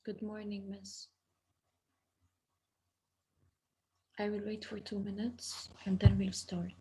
Good morning, miss. I will wait for 2 minutes and then we'll start.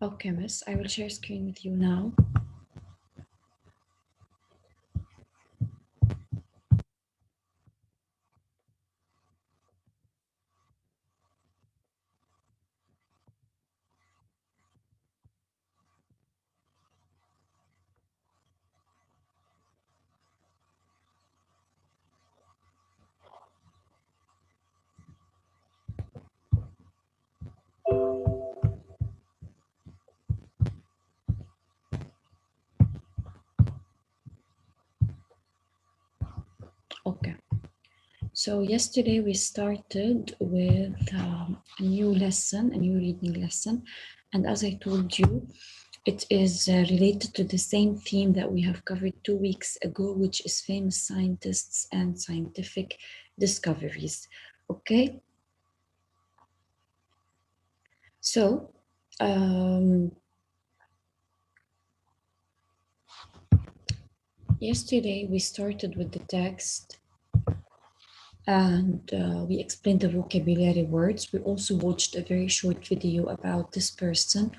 Okay, miss, I will share screen with you now. Okay. So yesterday we started with a new lesson, a new reading lesson. And as I told you, it is related to the same theme that we have covered 2 weeks ago, which is famous scientists and scientific discoveries. Okay. So, yesterday we started with the text and we explained the vocabulary words. We also watched a very short video about this person.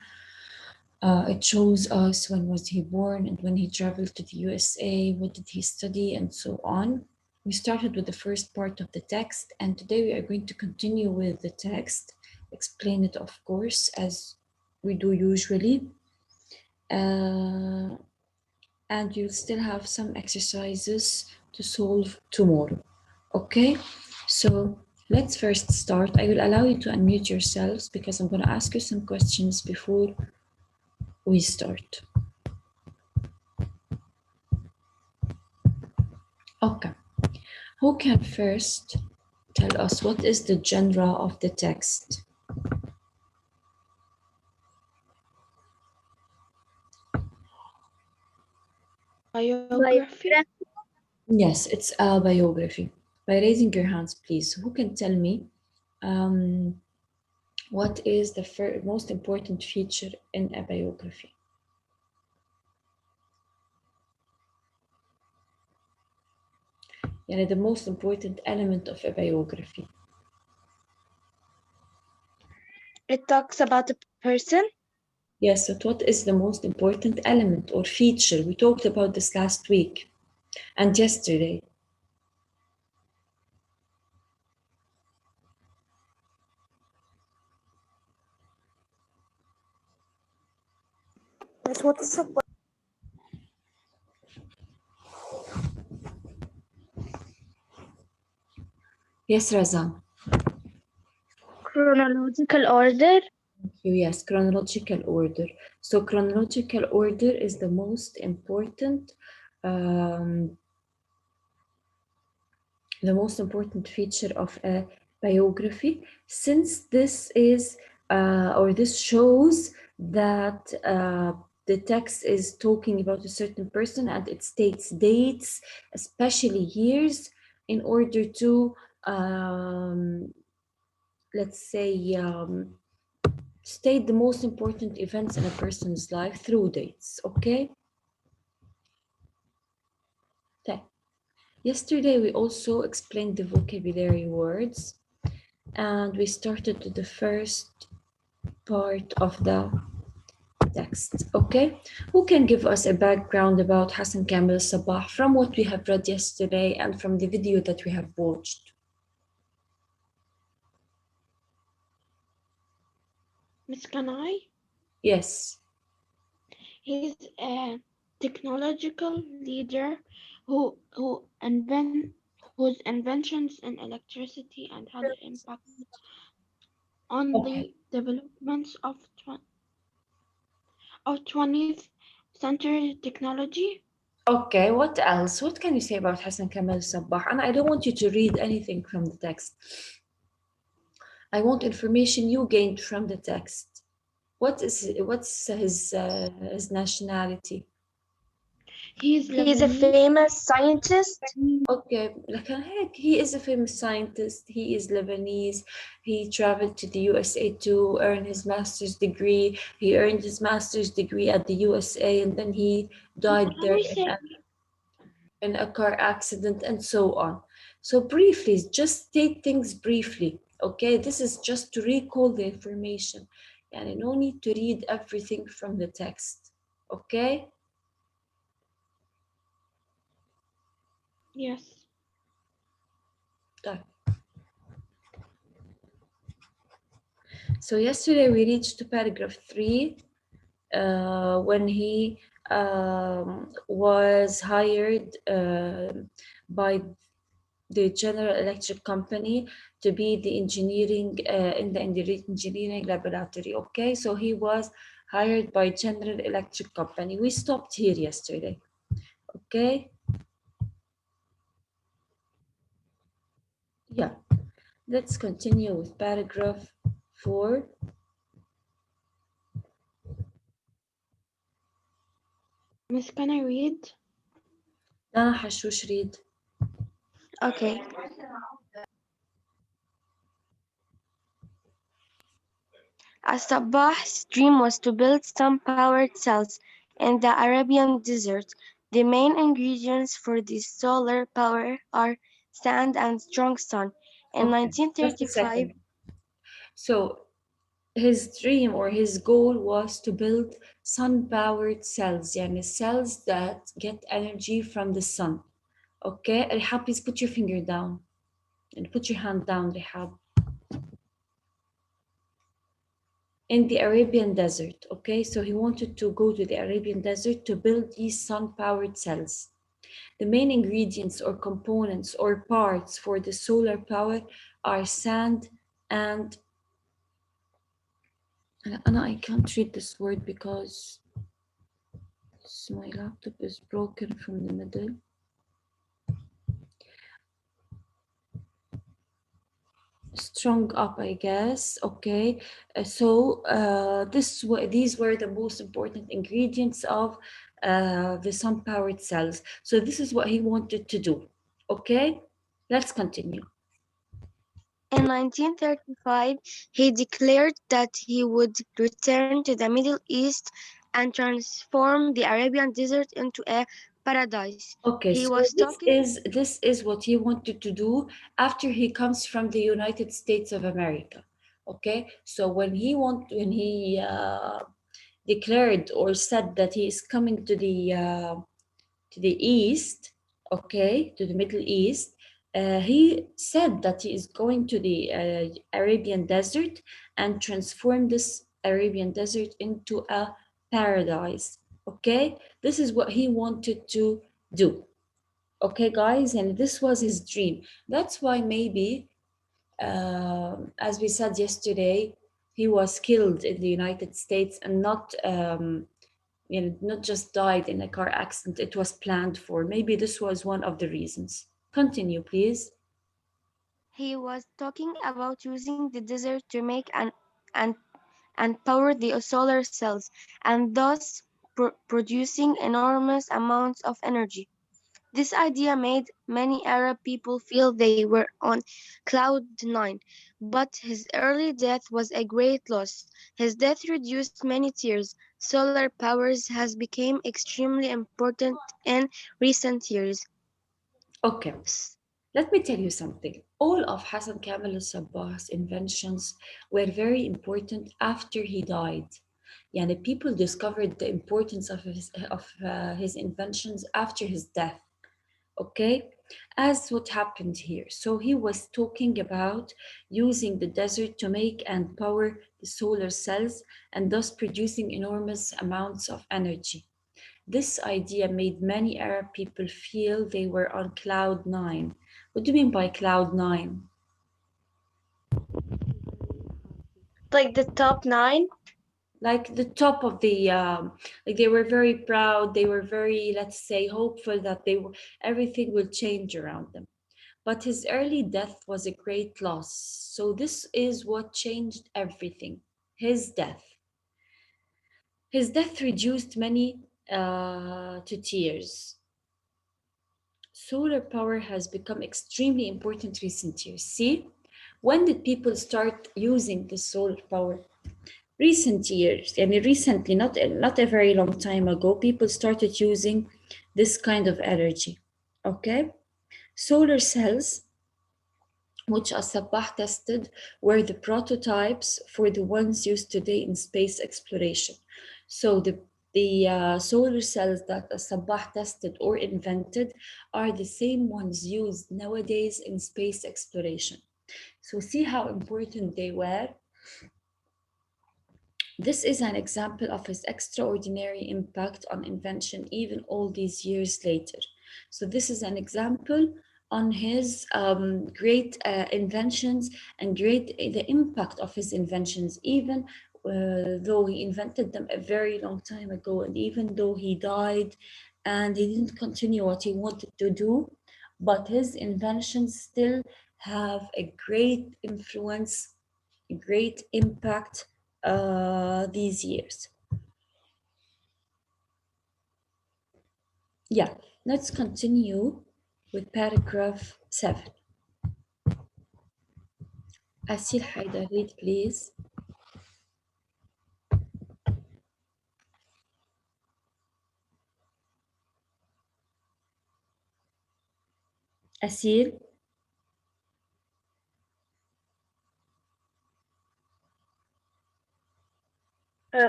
It shows us when was he born and when he traveled to the USA, what did he study, and so on. We started with the first part of the text, and today we are going to continue with the text, explain it, of course, as we do usually. And you'll still have some exercises to solve tomorrow. Okay, so let's first start. I will allow you to unmute yourselves because I'm going to ask you some questions before we start. Okay, who can first tell us what is the genre of the text? Biography? Yes, it's a biography. By raising your hands, please, who can tell me what is the most important feature in a biography? يعني the most important element of a biography. It talks about a person. Yes, but what is the most important element or feature? We talked about this last week and yesterday. But what is a Yes, Razan. chronological order? Yes, chronological order. So chronological order is the most important um, feature of a biography, since this is or this shows that the text is talking about a certain person and it states dates, especially years, in order to let's say state the most important events in a person's life through dates. Okay. Okay. Yesterday we also explained the vocabulary words and we started with the first part of the text. Okay, who can give us a background about Hassan Kamel Sabah from what we have read yesterday and from the video that we have watched? Miss, can I? Yes. He's a technological leader whose inventions in electricity and had an impact on Okay. the developments of 20th century technology. Okay, what else? What can you say about Hassan Kamel Sabah? And I don't want you to read anything from the text. I want information you gained from the text. What's his nationality? He's He's a Lebanese. famous scientist. Okay, like heck, he is a famous scientist. He is Lebanese. He traveled to the USA to earn his master's degree. He earned his master's degree at the USA, and then he died Can there we say in a car accident, and so on. So briefly, just state things briefly. Okay, this is just to recall the information. And no need to read everything from the text. Okay. yes? Done. So yesterday we reached to paragraph 3 when he was hired by the General Electric Company to be the engineering in the engineering laboratory. Okay, so he was hired by General Electric Company. We stopped here yesterday. Okay. Yeah. Let's continue with paragraph 4. Miss, can I read? Dana Hashush read. Okay. As-Sabbah's dream was to build sun-powered cells in the Arabian desert. The main ingredients for this solar power are sand and strong sun. In Okay, just a 1935, second. So his dream or his goal was to build sun-powered cells, يعني cells that get energy from the sun. Okay, Rihab, please put your finger down and put your hand down, Rihab. In the Arabian desert, okay, so he wanted to go to the Arabian desert to build these sun-powered cells. The main ingredients or components or parts for the solar power are sand and I can't read this word because my laptop is broken from the middle. Strong up, I guess. Okay, so these were the most important ingredients of the sun-powered cells. So this is what he wanted to do. Okay, let's continue. in 1935, he declared that he would return to the Middle East and transform the Arabian desert into a paradise. Okay, He so was talking. this is what he wanted to do after he comes from the United States of America. Okay, so when he declared or said that he is coming to the east, okay, to the Middle East, he said that he is going to the Arabian desert and transform this Arabian desert into a paradise. Okay, this is what he wanted to do. Okay, guys, and this was his dream. That's why maybe, as we said yesterday, he was killed in the United States and not not just died in a car accident. It was planned for. Maybe this was one of the reasons. Continue, please. He was talking about using the desert to make and and power the solar cells, and thus producing enormous amounts of energy. This idea made many Arab people feel they were on cloud nine, but his early death was a great loss. His death reduced many tears. Solar powers has become extremely important in recent years. Okay, let me tell you something. All of Hassan Kamel al-Sabbah's inventions were very important after he died. Yani people discovered the importance of his inventions after his death. Okay, as what happened here. So he was talking about using the desert to make and power the solar cells and thus producing enormous amounts of energy. This idea made many Arab people feel they were on cloud nine. What do you mean by cloud nine? Like the top nine. Like the top of the like they were very proud, they were very, let's say, hopeful that everything will change around them. But his early death was a great loss. So this is what changed everything. His death. His death reduced many to tears. Solar power has become extremely important recent years. See, when did people start using the solar power? Recent years. I mean, recently, not a very long time ago, people started using this kind of energy. Okay, solar cells, which As-Sabbah tested, were the prototypes for the ones used today in space exploration. So the solar cells that As-Sabbah tested or invented are the same ones used nowadays in space exploration. So see how important they were. This is an example of his extraordinary impact on invention even all these years later. So this is an example on his great inventions and the impact of his inventions, even though he invented them a very long time ago, and even though he died and he didn't continue what he wanted to do, but his inventions still have a great influence, a great impact these years. Yeah, let's continue with paragraph 7. Asil Haidar, read please. Asil?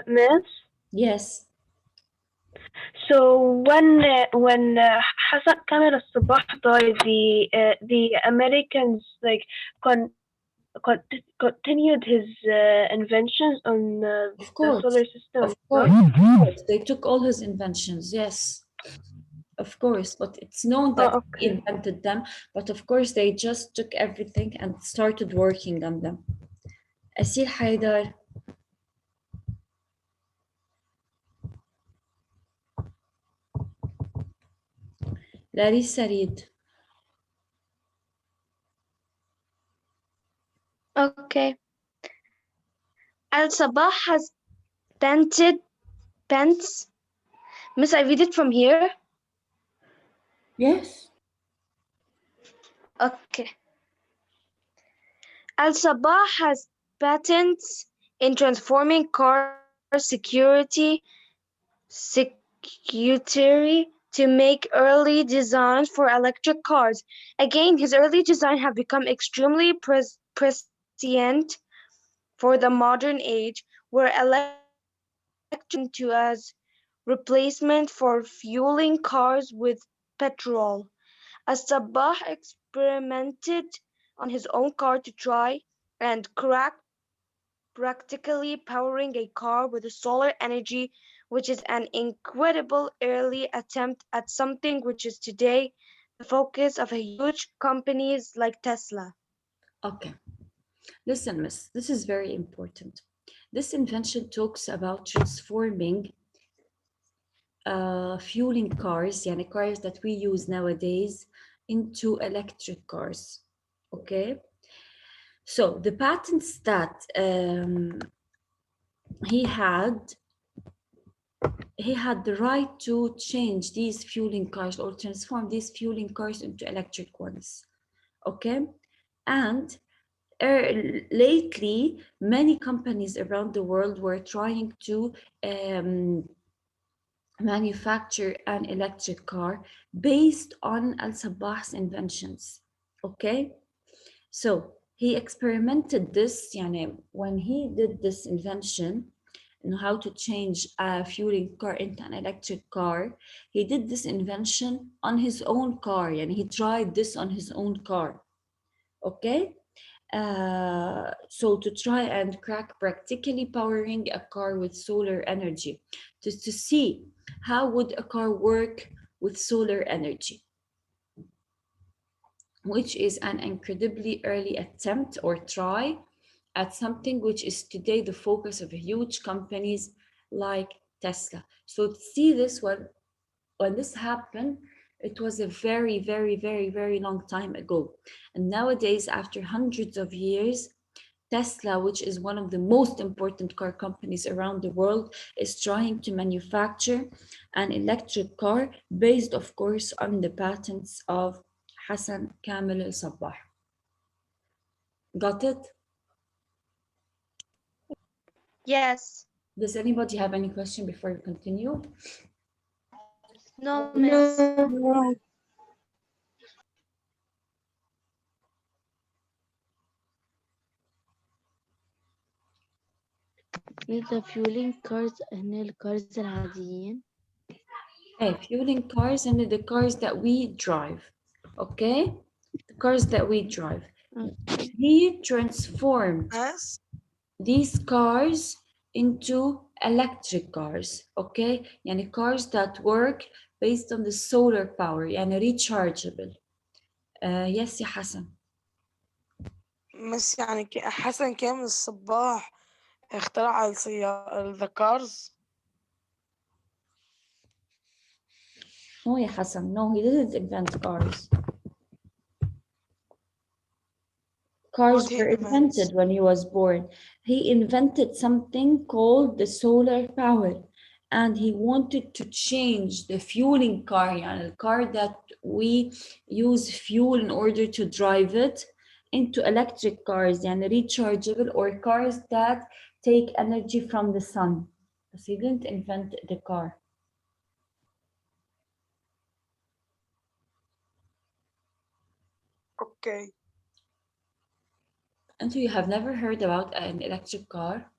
Miss. Yes. So when Hassan Kamel al-Sabah died, the Americans like con, con, continued his inventions on Of the course. solar system, Of course. right? Of course. They took all his inventions, yes. Of course, but it's known that Oh, he okay. invented them, but of course they just took everything and started working on them. Asil Haidar, Larissa, read. Okay. Al Sabah has painted pants. Miss, I read it from here. Yes. Okay. Al Sabah has patents in transforming car security to make early designs for electric cars. Again, his early design have become extremely prescient for the modern age, where electric into as replacement for fueling cars with petrol. As Sabah experimented on his own car to try and crack, practically powering a car with solar energy, which is an incredible early attempt at something which is today the focus of a huge companies like Tesla. Okay. Listen, miss, this is very important. This invention talks about transforming fueling cars, yani cars that we use nowadays, into electric cars. Okay. So the patents that he had he had the right to change these fueling cars or transform these fueling cars into electric ones. Okay. And lately, many companies around the world were trying to um, manufacture an electric car based on Al Sabah's inventions. Okay, so he experimented this. Yani, when he did this invention, how to change a fueling car into an electric car, he did this invention on his own car, and he tried this on his own car. Okay, so to try and crack practically powering a car with solar energy, to see how would a car work with solar energy, which is an incredibly early attempt or try at something which is today the focus of huge companies like Tesla. So to see this, when this happened, it was a very, very, very, very long time ago. And nowadays, after hundreds of years, Tesla, which is one of the most important car companies around the world, is trying to manufacture an electric car based, of course, on the patents of Hassan Kamel al Sabbah. Got it? Yes. Does anybody have any question before we continue? No, miss. No. the fueling cars هن الكارز العاديين. Hey, fueling cars and the cars that we drive. Okay? The cars that we drive. Okay. He transformed these cars into electric cars. Okay? يعني cars that work based on the solar power, يعني rechargeable. Yes يا حسن. بس يعني حسن كامل الصباح اخترع the cars. No يا حسن. No, he didn't invent cars. Cars What he were invents? invented when he was born. He invented something called the solar power, and he wanted to change the fueling car, يعني the car that we use fuel in order to drive it, into electric cars, يعني rechargeable, or cars that take energy from the sun. But he didn't invent the car. Okay. And you have never heard about an electric car?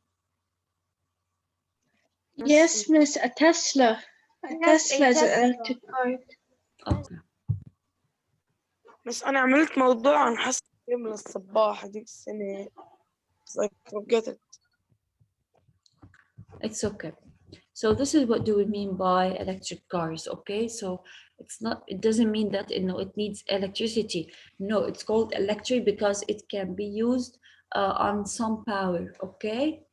Yes, miss, a Tesla. A Yes, a Tesla is an Tesla. electric car. Okay. بس أنا عملت موضوع عن حسن كامل الصباح هذيك السنة. I forget it. It's okay. So this is what do we mean by electric cars, okay? So it doesn't mean that it needs electricity. No, it's called electric because it can be used on sun power, okay?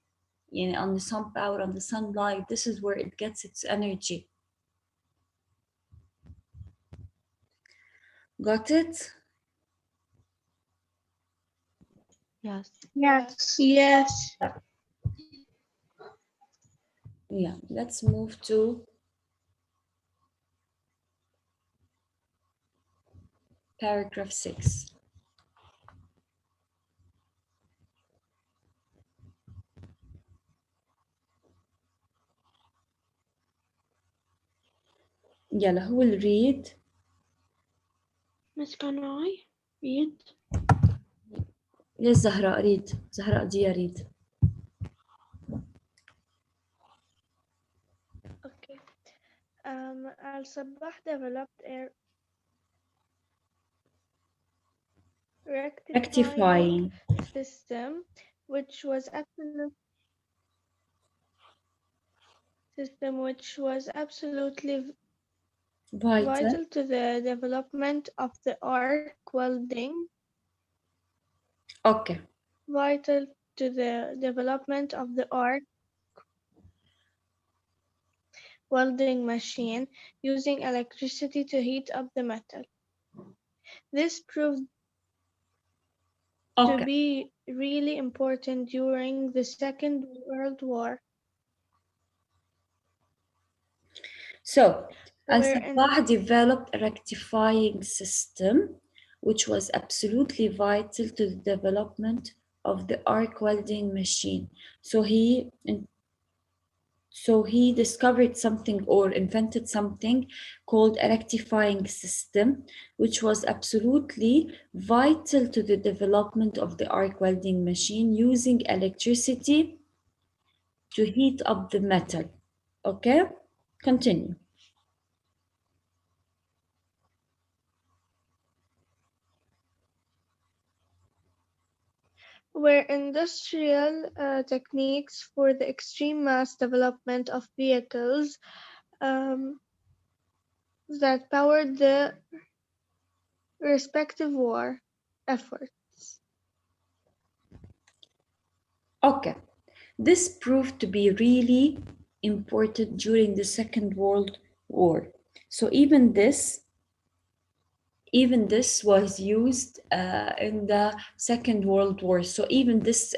On the sun power, on the sunlight. This is where it gets its energy. Got it? Yes. Yes. Yes. Yeah, let's move to paragraph 6. يلا who will read? Miss, can I read? Yes, زهراء read. زهراء ديا read. Okay. Al-Sabah developed a rectifying system which was absolutely vital to the development of the arc welding. Okay. Vital to the development of the arc welding machine using electricity to heat up the metal. This proved to be really important during the Second World War. So, Al-Sabah developed a rectifying system which was absolutely vital to the development of the arc welding machine. So he discovered something or invented something called a rectifying system, which was absolutely vital to the development of the arc welding machine using electricity to heat up the metal. Okay, continue. Where industrial techniques for the extreme mass development of vehicles that powered the respective war efforts. Okay, this proved to be really important during the Second World War. So even this was used in the Second World War. So even this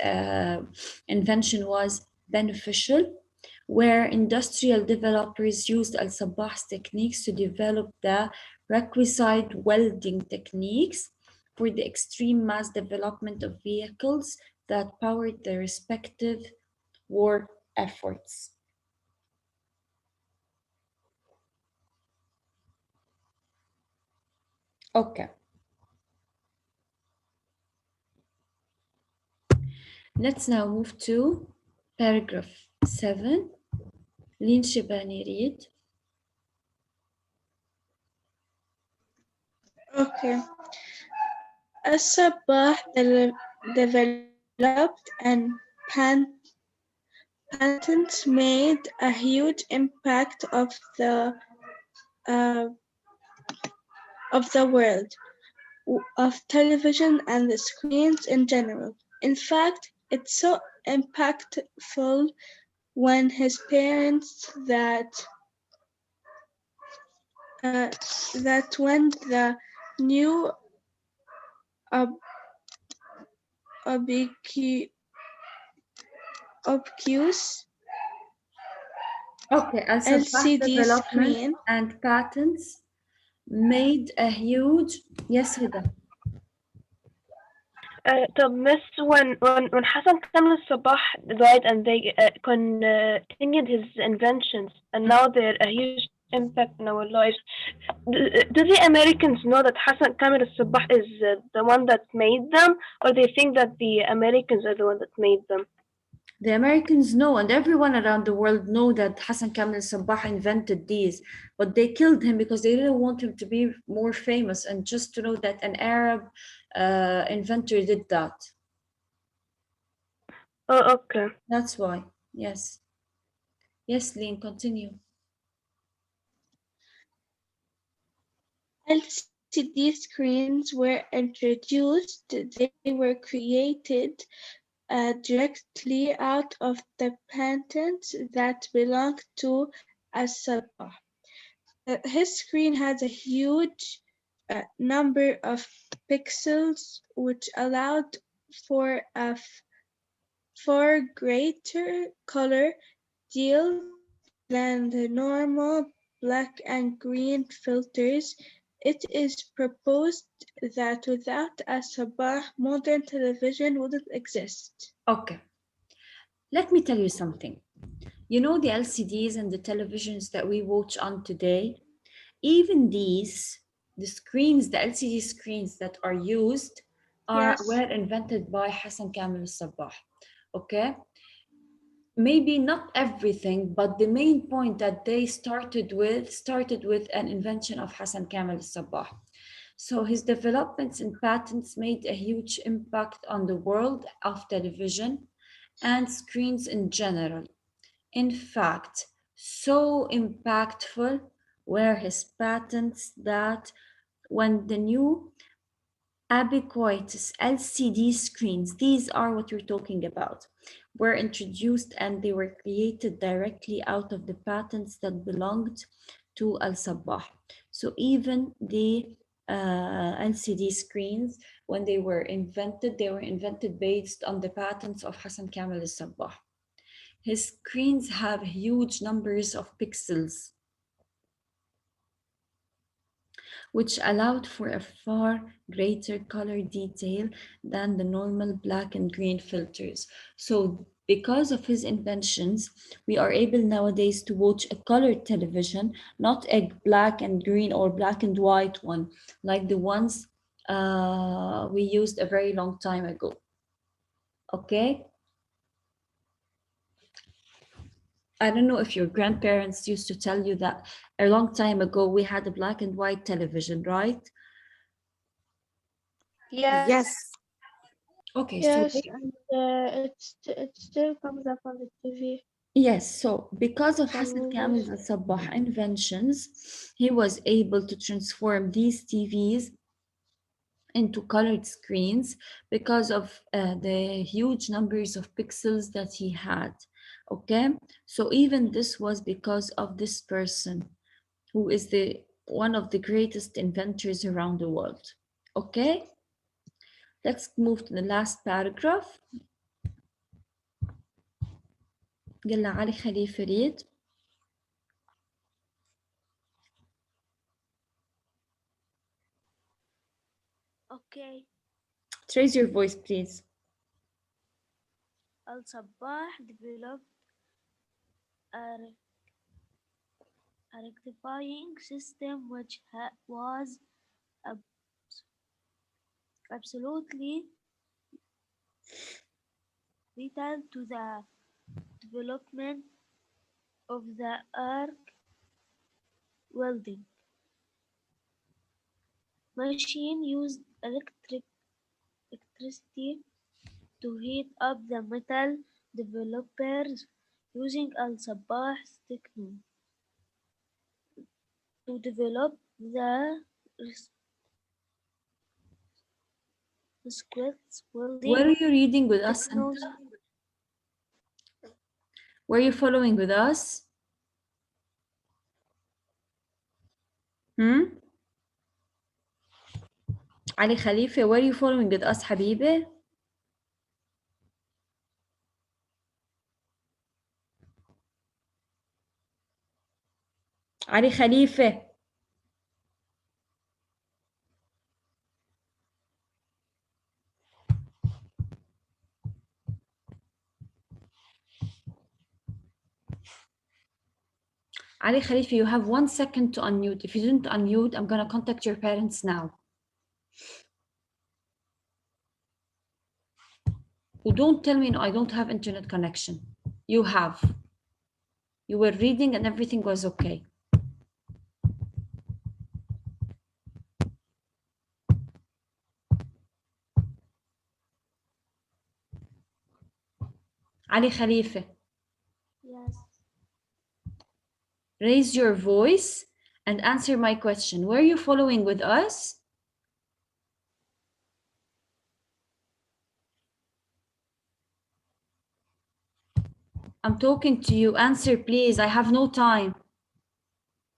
invention was beneficial, where industrial developers used Al-Sabah's techniques to develop the requisite welding techniques for the extreme mass development of vehicles that powered their respective war efforts. Okay. Let's now move to paragraph 7. Lynn Shibani read. Okay. As-Sabah developed and patents made a huge impact uh, of the world of television and the screens in general. In fact, it's so impactful when his parents that when the new obtuse Al-Sabah LCD development screen and patents made a huge. Yes, Huda. طب miss when Hassan Kamel Sabah died and they continued his inventions and now they're a huge impact in our lives. Do the Americans know that Hassan Kamel Sabah is the one that made them, or they think that the Americans are the one that made them? The Americans know, and everyone around the world know that Hassan Kamel Sabah invented these, but they killed him because they didn't want him to be more famous and just to know that an Arab inventor did that. Oh, okay. That's why. Yes. Yes, Lynn, continue. LCD screens were introduced. They were created directly out of the patents that belonged to As-Sabah. His screen has a huge number of pixels, which allowed for a far greater color detail than the normal black and green filters. It is proposed that without As-Sabah, modern television wouldn't exist. Okay. Let me tell you something. You know the LCDs and the televisions that we watch on today? Even these, the screens, the LCD screens that are used were invented by Hassan Kamel al-Sabbah. Okay, maybe not everything, but the main point that they started with an invention of Hassan Kamel al-Sabbah. So his developments and patents made a huge impact on the world of television and screens in general. In fact, so impactful were his patents that when the new ubiquitous LCD screens, these are what you're talking about, were introduced, and they were created directly out of the patents that belonged to Al-Sabbah. So even the LCD screens, when they were invented based on the patents of Hassan Kamel al-Sabbah. His screens have huge numbers of pixels, which allowed for a far greater color detail than the normal black and green filters. So because of his inventions, we are able nowadays to watch a colored television, not a black and green or black and white one, like the ones we used a very long time ago. Okay? I don't know if your grandparents used to tell you that a long time ago we had a black and white television, right? Yes. Yes. Okay, Yes, so and it still comes up on the TV. yes, so because of Some Hassan Kamel movies. al-Sabbah inventions, he was able to transform these TVs into colored screens because of the huge numbers of pixels that he had. Okay, so even this was because of this person who is the one of the greatest inventors around the world. Okay, let's move to the last paragraph. يلا علي خليفة read. Okay. Raise your voice, please. Al-Sabbah developed a, a rectifying system which was absolutely vital to the development of the arc welding machine. Used electricity to heat up the metal. Developers using Al-Sabbah's technology to develop the squares Were welding you reading with us? technology. Were you following with us? علي خليفة, were you following with us حبيبي? علي خليفة. Ali Khalifa, you have 1 second to unmute. If you didn't unmute, I'm going to contact your parents now. Oh, don't tell me, no, I don't have internet connection. You have. You were reading and everything was okay. Ali Khalifa. Yes. Raise your voice and answer my question. Were you following with us? I'm talking to you. Answer, please. I have no time.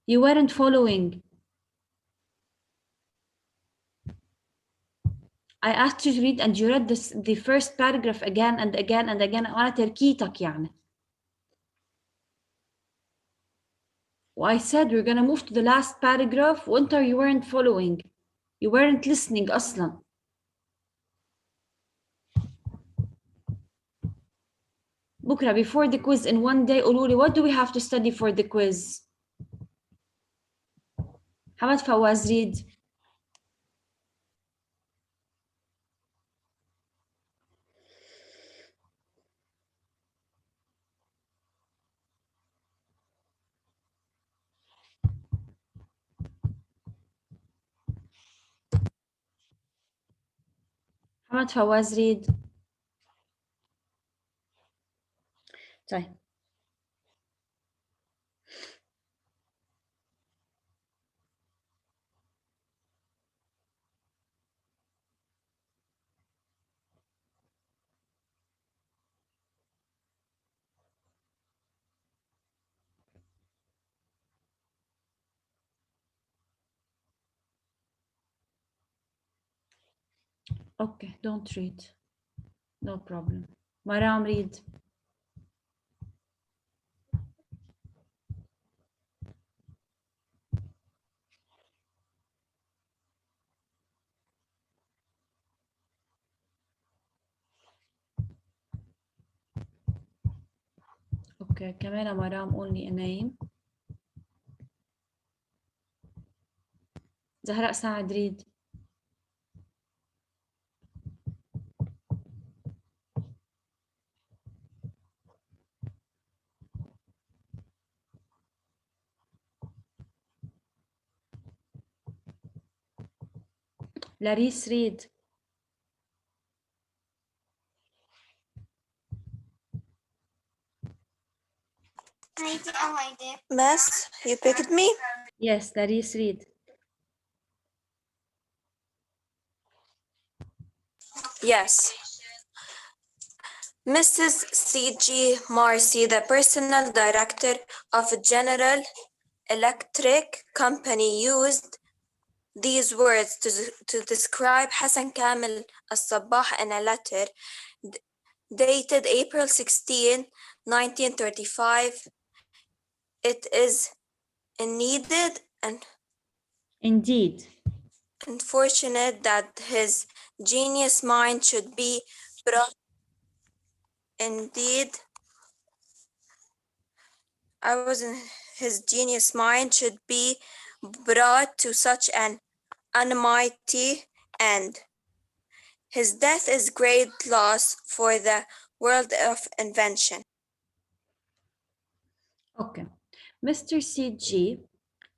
You weren't following. I asked you to read and you read the first paragraph again and again and again. وأنا تركيتك يعني. I said we're gonna move to the last paragraph. Winter, you weren't following. You weren't listening أصلا. بكرة before the quiz in one day قولوا لي what do we have to study for the quiz? محمد فواز read. محمد فواز read. طيب okay, don't read, no problem. Maram read. okay, كمان مرام only a name. زهراء سعد read. لاريس read. Miss, you picked me? Yes, Larice read. Yes. Mrs. C.G. Marcy, the personal director of General Electric Company, used these words to describe Hassan Kamel al-Sabbah in a letter dated April 16, 1935. It is needed and Indeed. unfortunate that his genius mind should be brought. Indeed, his genius mind should be brought to such an unmighty end. His death is great loss for the world of invention. Okay. Mr. C.G.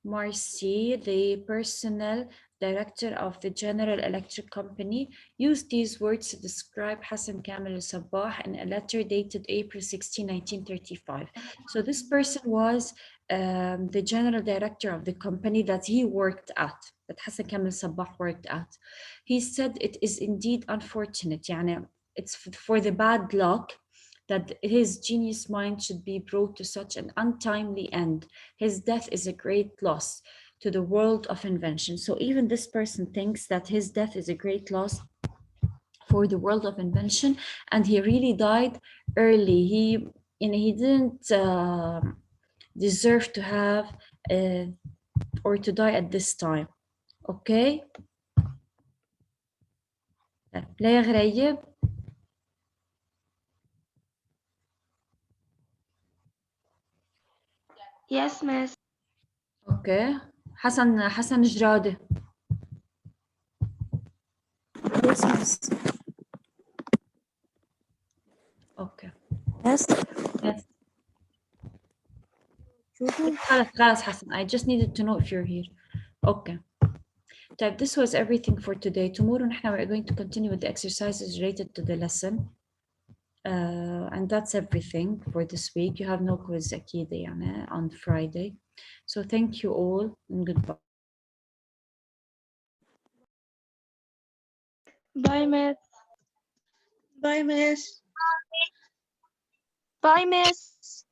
Marcy, the personnel director of the General Electric Company, used these words to describe Hassan Kamel al-Sabbah in a letter dated April 16, 1935. So this person was the general director of the company that he worked at, that Hassan Kamel al-Sabbah worked at. He said it is indeed unfortunate, يعني it's for the bad luck that his genius mind should be brought to such an untimely end. His death is a great loss to the world of invention. So even this person thinks that his death is a great loss for the world of invention, and he really died early. He didn't deserve to have or to die at this time. Okay. لا يا غريب. Yes, miss. Okay. حسن جرادة. Yes, miss. Okay. Yes. Yes. خلاص حسن. I just needed to know if you're here. Okay. طيب, this was everything for today. Tomorrow we're going to continue with the exercises related to the lesson. And that's everything for this week. You have no quiz أكيد يعني on Friday. So thank you all and goodbye. Bye, Miss. Bye, Miss. Bye, miss.